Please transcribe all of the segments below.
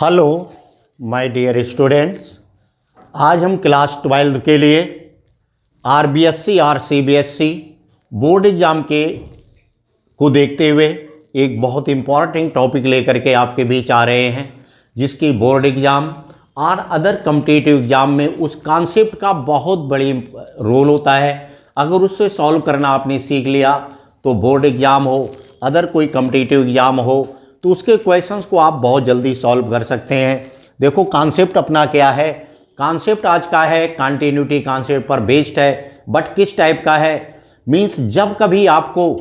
Hello my dear students, आज हम class 12 के लिए आरबीएससी और सीबीएसई बोर्ड एग्ज़ाम को देखते हुए एक बहुत इम्पॉर्टेंट टॉपिक लेकर के आपके बीच आ रहे हैं, जिसकी बोर्ड एग्ज़ाम और अदर कॉम्पिटिटिव एग्ज़ाम में उस कॉन्सेप्ट का बहुत बड़ी रोल होता है। अगर उससे सॉल्व करना आपने सीख लिया तो बोर्ड एग्ज़ाम हो, अदर कोई कॉम्पिटिटिव एग्ज़ाम हो, तो उसके क्वेश्चंस को आप बहुत जल्दी सॉल्व कर सकते हैं। देखो कॉन्सेप्ट अपना क्या है। कॉन्सेप्ट आज का है कंटिन्यूटी कॉन्सेप्ट पर बेस्ड है, बट किस टाइप का है, मींस जब कभी आपको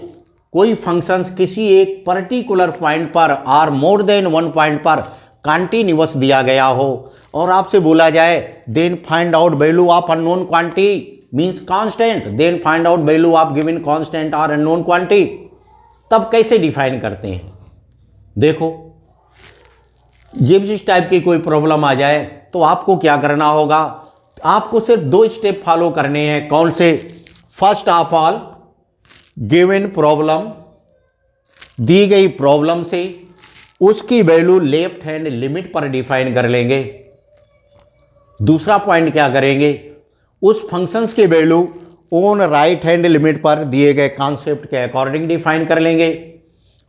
कोई फंक्शंस किसी एक पर्टिकुलर पॉइंट पर और मोर देन वन पॉइंट पर कंटिन्यूअस दिया गया हो और आपसे बोला जाए then find out value of unknown quantity means constant, then find out value of given constant और अननोन क्वांटिटी, तब कैसे डिफाइन करते हैं। देखो जब इस टाइप की कोई प्रॉब्लम आ जाए तो आपको क्या करना होगा, आपको सिर्फ दो स्टेप फॉलो करने हैं। कौन से? First of all given problem, the गई प्रॉब्लम से उसकी वैल्यू लेफ्ट हैंड लिमिट पर डिफाइन कर लेंगे। दूसरा पॉइंट क्या करेंगे, उस फंक्शंस की value on right hand limit पर दिए गए कॉन्सेप्ट के अकॉर्डिंग डिफाइन कर लेंगे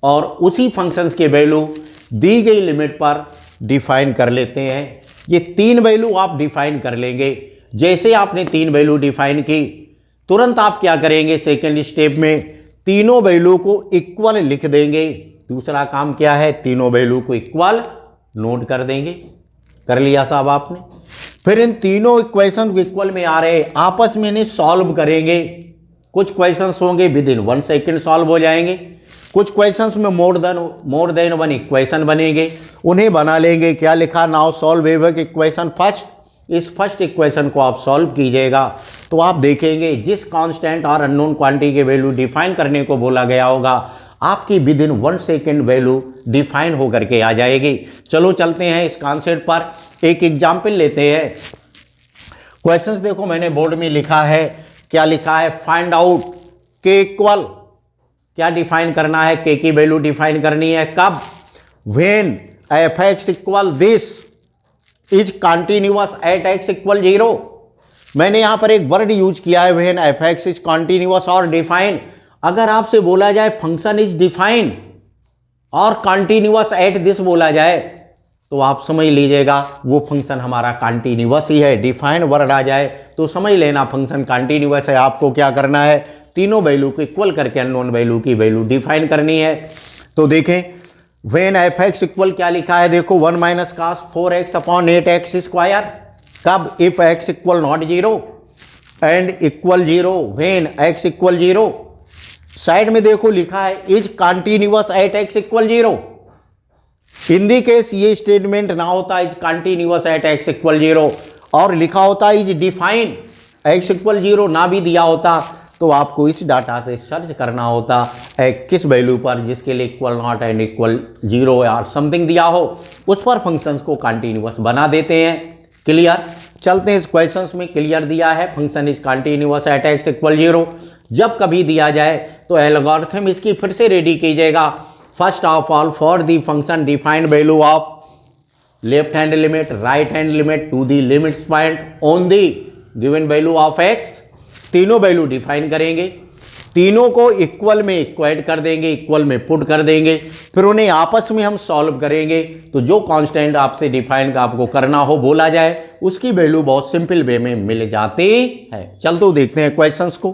और उसी फंक्शंस के वैल्यू दी गई लिमिट पर डिफाइन कर लेते हैं। ये तीन वैल्यू आप डिफाइन कर लेंगे। जैसे आपने तीन वैल्यू डिफाइन की, तुरंत आप क्या करेंगे, सेकेंड स्टेप में तीनों वैल्यू को इक्वल लिख देंगे। दूसरा काम क्या है, तीनों वैल्यू को इक्वल नोट कर देंगे। कर लिया साहब आपने। फिर इन तीनों इक्वेशन इक्वल में आ रहे, आपस में इन्हें सॉल्व करेंगे। कुछ क्वेश्चंस होंगे विद इन 1 सेकेंड सॉल्व हो जाएंगे, कुछ क्वेश्चंस में मोर देन वन इक्वेशन बनेंगे, उन्हें बना लेंगे। क्या लिखा, नाउ सॉल्व एवक इक्वेशन फर्स्ट। इस फर्स्ट इक्वेशन को आप सॉल्व कीजिएगा तो आप देखेंगे जिस कांस्टेंट और अननोन क्वांटिटी के वैल्यू डिफाइन करने को बोला गया होगा, आपकी with in 1 second value define होकर के आ जाएगी। चलो चलते हैं इस कॉन्सेप्ट पर, एक एग्जाम्पल लेते हैं। क्वेश्चंस देखो मैंने बोर्ड में लिखा है, क्या लिखा है, फाइंड आउट के इक्वल, क्या डिफाइन करना है, के की वैल्यू डिफाइन करनी है। कब? When F x equal this is continuous eight x equal 0। मैंने यहां पर एक वर्ड यूज किया है, when F x is continuous और डिफाइन। अगर आपसे बोला जाए फंक्शन इज डिफाइन और कंटिन्यूअस एट दिस बोला जाए तो आप समझ लीजिएगा वो फंक्शन हमारा कंटिन्यूअस ही है। डिफाइन वर्ड आ जाए तो समझ लेना फंक्शन कंटिन्यूअस है। आपको क्या करना है, तीनों वैल्यू को इक्वल करके अननोन वैल्यू की वैल्यू डिफाइन करनी है। तो देखें व्हेन एफ एक्स इक्वल क्या लिखा है, देखो 1 minus cos 4x upon 8x square. कब? If x equal not 0 and equal 0 when x equal 0। Side में देखो लिखा है is continuous at x equal 0। In the case ये स्टेटमेंट ना होता is continuous at x equal 0 और लिखा होता इज डिफाइन x इक्वल 0 ना भी दिया होता तो आपको इस डाटा से सर्च करना होता किस वैल्यू पर जिसके लिए इक्वल नॉट एंड इक्वल 0 या समथिंग दिया हो, उस पर फंक्शंस को कंटिन्यूअस बना देते हैं। क्लियर? चलते हैं इस क्वेश्चंस में। क्लियर दिया है function is continuous at x equal 0। जब कभी दिया जाए तो एल्गोरिथम इसकी फिर से रेडी कीजिएगा। First of all for the function defined value of left hand limit right hand limit to the limits point on the given value of x। तीनों वैल्यू डिफाइन करेंगे, तीनों को इक्वल में इक्वेट कर देंगे, इक्वल में put कर देंगे, फिर उन्हें आपस में हम सॉल्व करेंगे। तो जो कांस्टेंट आपसे डिफाइन का आपको करना हो बोला जाए उसकी वैल्यू बहुत सिंपल वे में मिल जाती है। चल तो देखते हैं क्वेश्चंस को।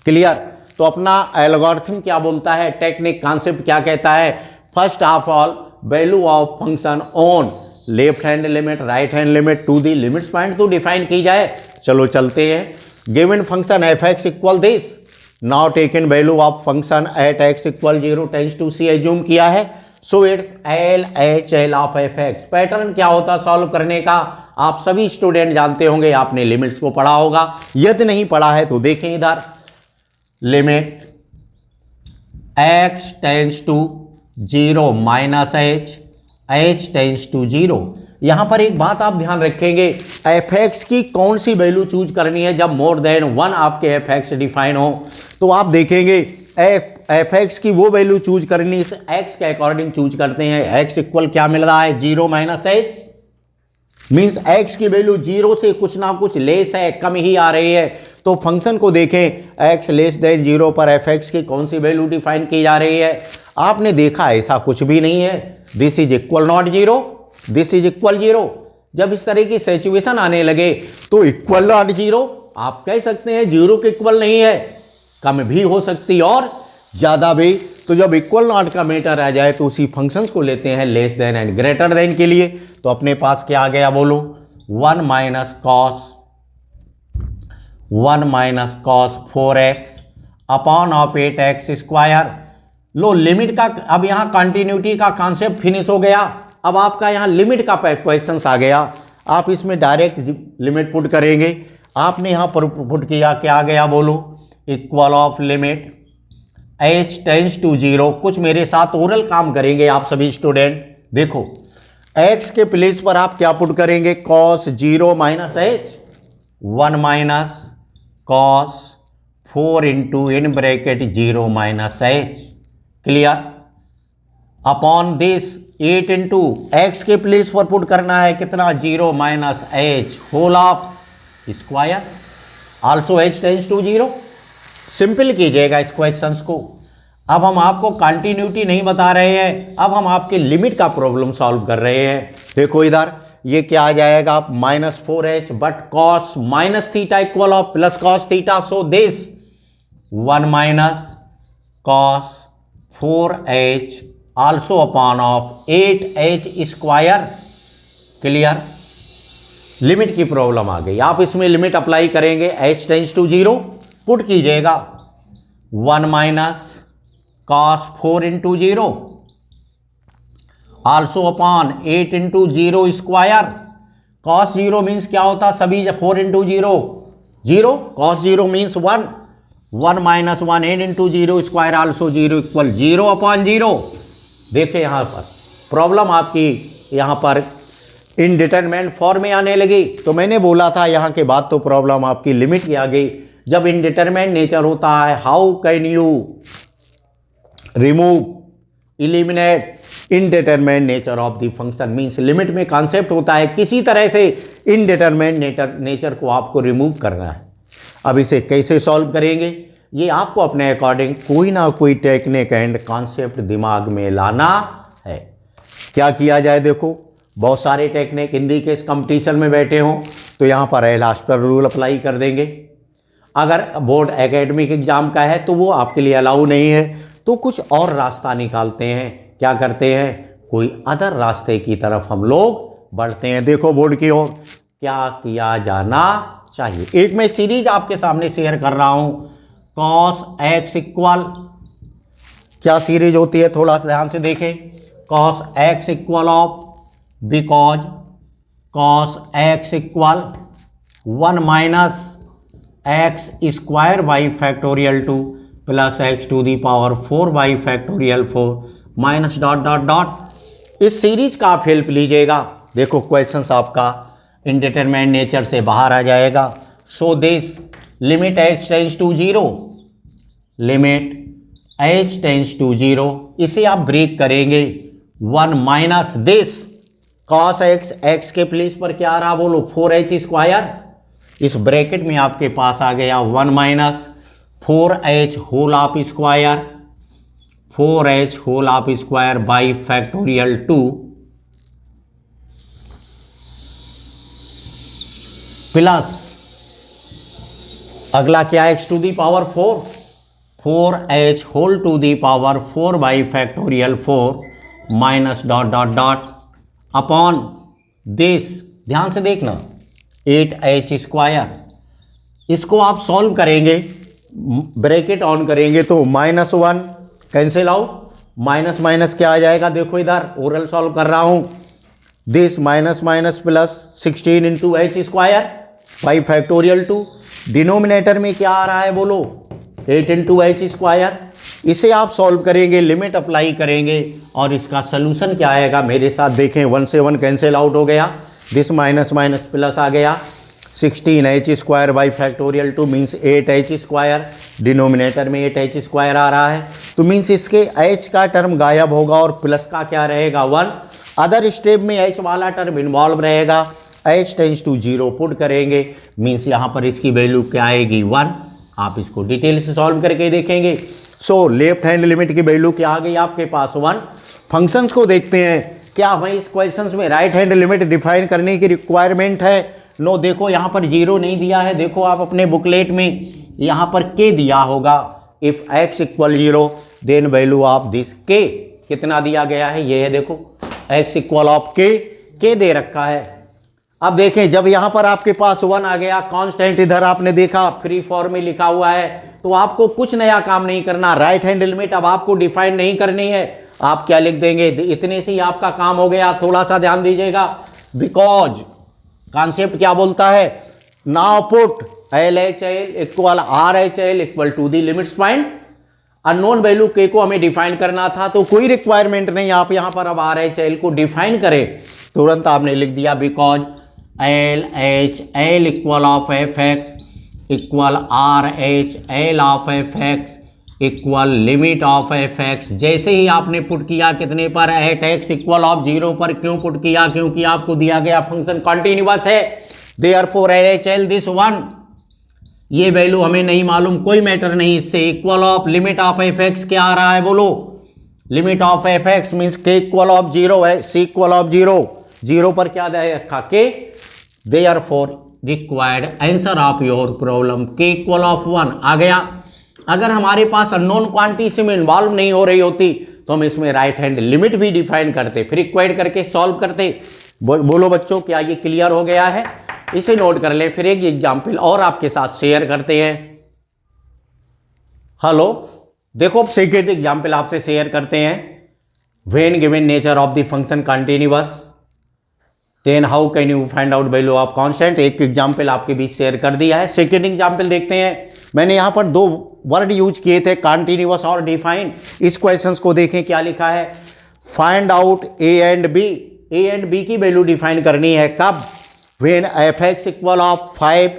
क्लियर? तो अपना एल्गोरिथम क्या बोलता है, टेक्निक कॉन्सेप्ट क्या कहता है, first of all value of function on left hand limit right hand limit to the limits point तो डिफाइन की जाए। चलो चलते हैं। Given function f x equal this, now taken value of function at x equal 0 tends to c assume किया है, so it's L H L of f x. Pattern क्या होता सॉल्व करने का, आप सभी स्टूडेंट जानते होंगे, आपने लिमिट्स को पढ़ा होगा। यदि नहीं पढ़ा है तो देखें इधर, limit x tends to 0 minus h tends to 0। यहां पर एक बात आप ध्यान रखेंगे, एफ एक्स की कौन सी वैल्यू चूज करनी है जब मोर देन 1 आपके एफ एक्स डिफाइन हो। तो आप देखेंगे एफ एक्स की वो वैल्यू चूज करनी, इस एक्स के अकॉर्डिंग चूज करते हैं। एक्स इक्वल क्या मिल रहा है, 0 माइनस एच, मीन्स एक्स की वैल्यू 0 से कुछ ना कुछ लेस है, कम ही आ रही है। तो फंक्शन को देखें, एक्स लेस देन 0 पर एफ एक्स की कौन सी वैल्यू डिफाइन की जा रही है। आपने देखा ऐसा कुछ भी नहीं है, this is equal not 0, this is equal 0। जब इस तरह की सिचुएशन आने लगे तो इक्वल नॉट 0 आप कह सकते हैं, 0 के इक्वल नहीं है, कम भी हो सकती और ज़्यादा भी। तो जब इक्वल नॉट का मैटर आ जाए तो उसी फंक्शंस को लेते हैं less than and greater than के लिए। तो अपने पास क्या आ गया बोलो, 1 minus cos 4x upon of 8x square. Low limit का, अब यहाँ कंटिन्यूटी का कॉन्सेप्ट फिनिश हो गया। अब आपका यहाँ लिमिट का क्वेश्चन आ गया, आप इसमें डायरेक्ट लिमिट पुट करेंगे। आपने यहाँ पर पुट किया, क्या आ गया बोलो, equal of limit h tends to 0। कुछ मेरे साथ ओरल काम करेंगे आप सभी स्टूडेंट। देखो x के प्लेस पर आप क्या पुट करेंगे, cos 0 minus h, 1 minus cos 4 into in bracket 0 minus h, clear, upon this 8 into x के प्लेस पर पुट करना है कितना, 0 minus h whole of square, also h tends to 0। Simple कीजिएगा इस क्वेश्चंस को। अब हम आपको कंटिन्यूटी नहीं बता रहे हैं, अब हम आपके लिमिट का प्रॉब्लम सॉल्व कर रहे हैं। देखो इधर ये क्या आ जाएगा, minus 4h but cos minus theta equal of plus cos theta, so this 1 minus cos 4h also upon of 8h square, clear. Limit की प्रॉब्लम आ गई, आप इसमें लिमिट अप्लाई करेंगे, h टेंस टू 0 पुट कीजिएगा, 1 minus cos 4 into 0 also upon 8 into 0 square. Cos 0 means क्या होता, सभी 4 into 0 0, cos 0 means 1, 1 minus 1 8 into 0 square also 0 equal 0 upon 0। देखिए यहाँ पर प्रॉब्लम आपकी यहाँ पर इनडिटरमिनेट फॉर्म में आने लगी। तो मैंने बोला था यहाँ के बाद तो प्रॉब्लम आपकी लिमिट की आ गई। जब इनडिटरमिनेट नेचर होता है, how can you remove, eliminate indeterminate nature of the function, means limit में कॉन्सेप्ट होता है किसी तरह से इनडिटरमिनेट नेचर को आपको रिमूव करना है। अब इसे कैसे सॉल्व करेंगे, ये आपको अपने अकॉर्डिंग कोई ना कोई टेक्निक एंड कॉन्सेप्ट दिमाग में लाना है। क्या किया जाए, देखो बहुत सारे टेक्निक, हिंदी के इस कंपटीशन में बैठे हों तो यहाँ पर एलास्टर रूल अप्लाई कर देंगे। अगर बोर्ड एकेडमिक एग्जाम का है तो वो आपके लिए अलाउ नहीं है, तो कुछ और रास्ता निकालते हैं। क्या करते हैं, कोई अदर रास्ते की तरफ हम लोग बढ़ते हैं। देखो बोर्ड की ओर क्या किया जाना चाहिए। एक मैं सीरीज आपके सामने शेयर कर रहा हूं, कॉस एक्स इक्वल, क्या सीरीज होती है थोड़ा सा ध्यान से देखें, cos x equal of, because cos x equal 1 minus x square by factorial 2 plus x to the power 4 by factorial 4 minus dot dot dot. इस सीरीज का आप हेल्प लीजिएगा। देखो क्वेश्चंस आपका इनडिटरमिनेट नेचर से बाहर आ जाएगा। So this limit h tends to 0, limit h tends to 0, इसे आप ब्रेक करेंगे, 1 minus this cos x, x के प्लेस पर क्या आ रहा बोलो, 4h स्क्वायर, इस ब्रैकेट में आपके पास आ गया 1 minus 4h whole of square, 4h whole of square by factorial 2 plus अगला क्या है, x to the power 4, 4h whole to the power 4 by factorial 4 minus dot dot dot upon this, ध्यान से देखना, 8h स्क्वायर। इसको आप solve करेंगे, bracket on करेंगे तो -1 कैंसिल आउट, माइनस माइनस क्या आ जाएगा, देखो इधर ओरल सॉल्व कर रहा हूं, this minus minus plus 16 into h square by factorial 2, denominator में क्या आ रहा है बोलो, 8 इंटू h स्क्वायर। इसे आप सॉल्व करेंगे, लिमिट अप्लाई करेंगे और इसका सोल्यूशन क्या आएगा, मेरे साथ देखें, 1 से 1 कैंसिल आउट हो गया, दिस माइनस माइनस प्लस आ गया, 16h square by factorial 2 means 8h square, denominator में 8h स्क्वायर आ रहा है, तो मीन्स इसके h का टर्म गायब होगा और प्लस का क्या रहेगा 1। अदर स्टेप में h वाला टर्म इन्वॉल्व रहेगा, h टेंस टू 0 पुट करेंगे, मीन्स यहाँ पर इसकी वैल्यू क्या आएगी 1। आप इसको डिटेल से सॉल्व करके देखेंगे। सो लेफ्ट हैंड लिमिट की वैल्यू क्या आ गई आपके पास 1। फंक्शंस को देखते हैं, क्या हमें इस क्वेश्चंस में राइट हैंड लिमिट डिफाइन करने की रिक्वायरमेंट है? नो, देखो यहाँ पर 0 नहीं दिया है, देखो आप अपने बुकलेट में यहाँ पर k दिया होगा। If x equal 0 then value of this k कितना दिया गया है, ये है देखो x इक्वल ऑफ k दे रखा है। अब देखें जब यहाँ पर आपके पास 1 आ गया, कांस्टेंट इधर आपने देखा फ्री फॉर्म में लिखा हुआ है, तो आपको कुछ नया काम नहीं करना। राइट हैंड लिमिट अब आपको डिफाइन नहीं करनी है, आप क्या लिख देंगे, इतने से ही आपका काम हो गया। थोड़ा सा ध्यान दीजिएगा, बिकॉज कॉन्सेप्ट क्या बोलता है, now put LHL equal RHL equal to the limits point. Unknown value k को हमें डिफाइन करना था, तो कोई रिक्वायरमेंट नहीं आप यहां पर अब RHL को डिफाइन करें, तुरंत आपने लिख दिया because LHL equal of fx equal RHL of fx equal limit of fx। जैसे ही आपने पुट किया कितने पर, एट x इक्वल ऑफ 0 पर। क्यों पुट किया, क्योंकि आपको दिया गया फंक्शन कॉन्टिन्यूअस है, देयरफॉर LHL दिस 1। ये वैल्यू हमें नहीं मालूम, कोई मैटर नहीं इससे। Equal of limit of fx क्या आ रहा है बोलो, limit of fx means k equal of 0 है, c इक्वल ऑफ 0 पर क्या दे रखा k, therefore required answer of your problem k equal of 1 आ गया। अगर हमारे पास अननोन क्वांटिटी में इन्वॉल्व नहीं हो रही होती तो हम इसमें राइट हैंड लिमिट भी डिफाइन करते, फिर इक्वाइड करके सॉल्व करते। बोलो बच्चों, क्या ये क्लियर हो गया है? इसे नोट कर ले। फिर एक एग्जाम्पल और आपके साथ शेयर करते हैं। हेलो, देखो अब सेकेंड एग्जाम्पल आपसे शेयर करते हैं। When given nature of the function continuous then how can you find out value of constant. एक एग्जाम्पल आपके बीच शेयर कर दिया है। सेकेंड एग्जाम्पल देखते हैं। मैंने यहां पर 2 वर्ड यूज किए थे, कंटिन्यूअस और डिफाइन। इस क्वेश्चंस को देखें क्या लिखा है, find out a and b। a and b की वैल्यू डिफाइन करनी है कब, when fx equal of 5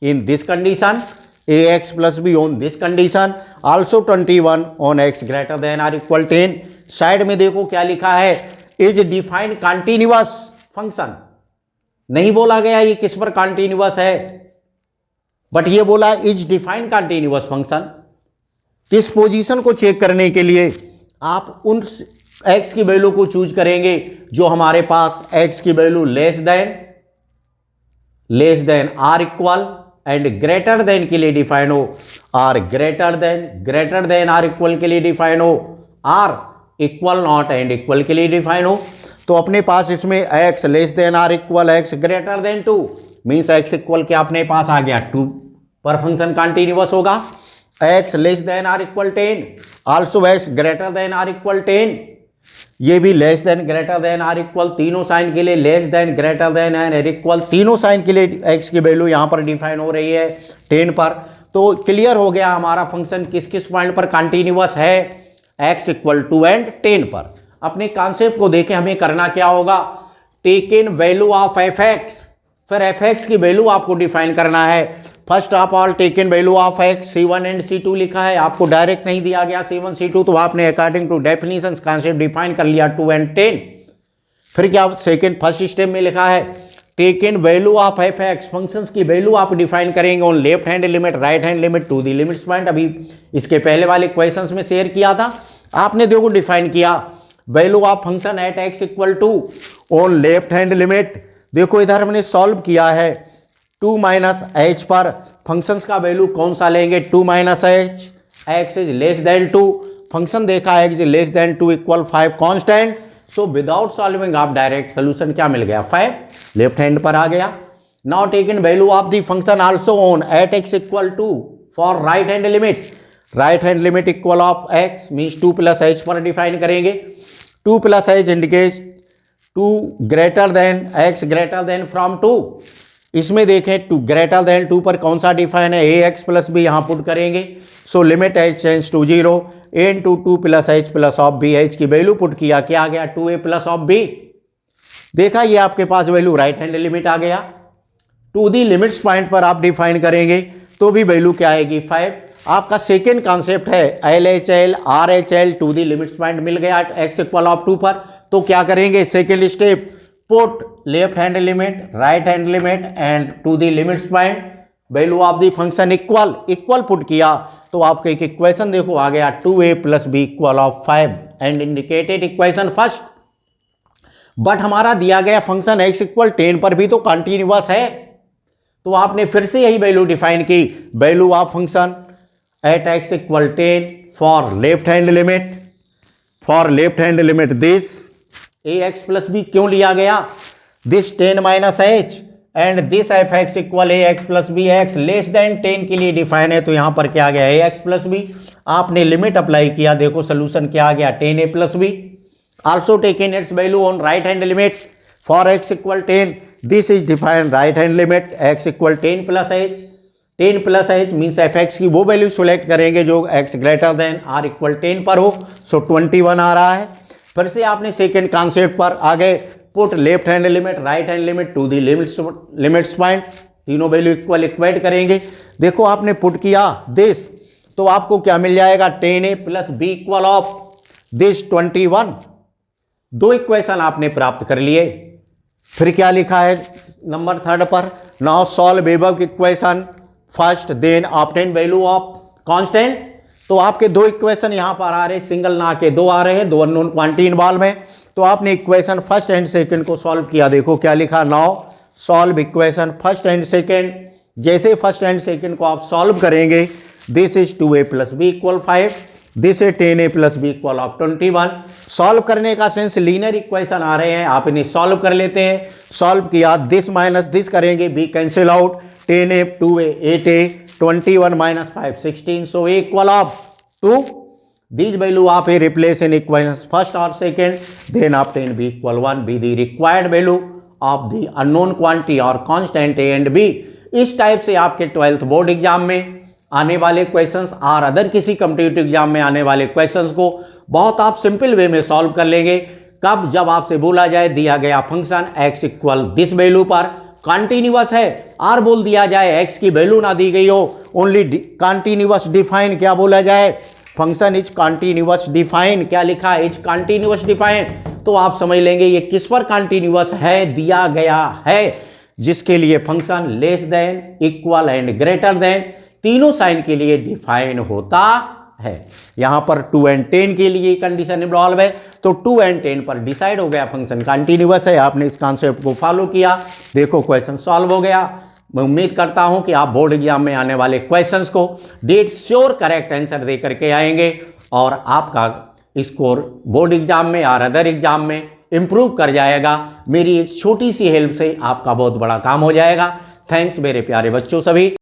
in this condition, ax plus b on this condition, also 21 on x greater than or equal 10। Side में देखो क्या लिखा है, is defined continuous function. नहीं बोला गया ये किस पर कंटिन्यूअस है, बट ये बोला इज डिफाइंड कंटिन्यूअस फंक्शन। इस पोजीशन को चेक करने के लिए आप उन x की वैल्यू को चूज करेंगे जो हमारे पास x की value less than or equal and greater than के लिए डिफाइन हो, or greater than or equal के लिए डिफाइन हो, or equal not and equal के लिए डिफाइन हो। तो अपने पास इसमें x less than or equal x greater than 2 means x equal के अपने पास आ गया 2 पर फंक्शन कंटिन्यूअस होगा। x less than or equal 10, also x greater than or equal 10, ये भी less than greater than or equal, तीनों साइन के लिए less than greater than and equal, तीनों साइन के लिए x की वैल्यू यहां पर डिफाइन हो रही है 10 पर। तो क्लियर हो गया हमारा फंक्शन किस किस पॉइंट पर कंटिन्यूअस है, x इक्वल 2 एंड 10 पर। अपने कॉन्सेप्ट को देखें, हमें करना क्या होगा, take in value of fx, फिर fx की वैल्यू आपको डिफाइन करना है। First of all take in value of x, c1 and c2 लिखा है, आपको डायरेक्ट नहीं दिया गया c1 c2, तो आपने according to definition concept define कर लिया 2 एंड 10। फिर क्या सेकेंड फर्स्ट स्टेप में लिखा है take in value of fx, functions की वैल्यू आप डिफाइन करेंगे on left hand limit right hand limit to the limits point. अभी इसके पहले वाले क्वेश्चंस में शेयर किया था, आपने देखो डिफाइन किया value of function at x equal to on left hand limit. देखो इधर हमने सॉल्व किया है 2 माइनस एच पर, फंक्शंस का वैल्यू कौन सा लेंगे 2 minus h, x is less than 2, function देखा है x is less than 2 equal 5 constant. So without solving आप डायरेक्ट सोल्यूशन क्या मिल गया 5, लेफ्ट हैंड पर आ गया। Now take in value of the function also on at x equal to for right hand limit, right hand limit equal of x means 2 plus h पर define करेंगे। 2 plus h indicate 2 greater than x greater than from 2। इसमें देखें 2 greater than 2 पर कौन सा define है, ax plus b यहाँ put करेंगे। So limit h tends to 0 into 2 plus h plus of b, h की वैल्यू पुट किया, क्या आ गया 2a प्लस ऑफ बी। देखा ये आपके पास वैल्यू राइट हैंड लिमिट आ गया। टू दी लिमिट्स पॉइंट पर आप डिफाइन करेंगे तो भी वैल्यू क्या आएगी 5। आपका सेकेंड कॉन्सेप्ट है LHL RHL to the limits point मिल गया x इक्वल ऑफ 2 पर, तो क्या करेंगे second step, put left hand limit right hand limit and to the limits point value of the function equal put किया तो आपका एक इक्वेशन देखो आ गया 2a + b equal of 5 and indicated equation first. But हमारा दिया गया फंक्शन x इक्वल 10 पर भी तो कंटिन्यूअस है, तो आपने फिर से यही वैल्यू डिफाइन की, value of function at x equal 10 for left hand limit this ax + b क्यों लिया गया, this 10 - h and this f(x) equal ax + b, x less then 10 के लिए डिफाइन है, तो यहां पर क्या आ गया ax + b। आपने लिमिट अप्लाई किया, देखो सोल्यूशन क्या आ गया 10a + b। Also taken it's value on right hand limit for x equal 10, this is defined right hand limit x equal 10 + h, 10 + h means f(x) की वो वैल्यू सिलेक्ट करेंगे जो x greater then r equal 10 पर हो, सो 21 आ रहा है। फिर से आपने सेकेंड कॉन्सेप्ट पर आ गए, put left hand limit right hand limit to the limits point, तीनों वैल्यू इक्वेट करेंगे। देखो आपने पुट किया दिस तो आपको क्या मिल जाएगा 10a + b equal of this 21, दो इक्वेशन आपने प्राप्त कर लिए। फिर क्या लिखा है नंबर 3 पर, now solve above equation first then obtain value of constant. तो आपके दो इक्वेशन यहां पर आ रहे, सिंगल ना के दो आ रहे हैं, दो अननोन क्वांटिटी इन्वॉल्व है, तो आपने इक्वेशन फर्स्ट एंड सेकंड को सॉल्व किया। देखो क्या लिखा, now solve equation first and second. जैसे फर्स्ट एंड सेकंड को आप सॉल्व करेंगे, this is 2a + b equal 5, this is 10a + b equal of 21। Solve करने का सेंस लीनियर इक्वेशन आ रहे हैं, आप इन्हें सॉल्व कर लेते हैं। सॉल्व किया, दिस माइनस दिस करेंगे, b cancel out, 10a 2a 8a 21 - 5 16, so a equal of 2. These value of a replace in equations first or second, then obtain b equal 1, be the required value of the unknown quantity or constant a and b। इस type से आपके 12th board exam में आने वाले questions और other किसी competitive exam में आने वाले क्वेश्चंस को बहुत आप सिंपल वे में सॉल्व कर लेंगे। कब, जब आपसे बोला जाए दिया गया function x equal this value पर कंटिन्यूअस है, और बोल दिया जाए x की वैल्यू ना दी गई हो, ओनली कंटिन्यूअस डिफाइन, क्या बोला जाए फंक्शन इज कंटिन्यूअस डिफाइन, क्या लिखा है इज कंटिन्यूअस डिफाइन, तो आप समझ लेंगे ये किस पर कंटिन्यूअस है, दिया गया है जिसके लिए function less than equal and greater then तीनों साइन के लिए डिफाइन होता है। यहां पर 2 and 10 के लिए कंडीशन इन्वॉल्व है, तो 2 and 10 पर डिसाइड हो गया फंक्शन कंटिन्यूअस है। आपने इस कॉन्सेप्ट को फॉलो किया, देखो क्वेश्चन सॉल्व हो गया। मैं उम्मीद करता हूं कि आप बोर्ड एग्जाम में आने वाले क्वेश्चंस को डेट श्योर करेक्ट आंसर दे करके आएंगे और आपका स्कोर बोर्ड एग्जाम में और अदर एग्जाम में इंप्रूव कर जाएगा। मेरी एक छोटी सी हेल्प से आपका बहुत बड़ा काम हो जाएगा। थैंक्स मेरे प्यारे बच्चों सभी।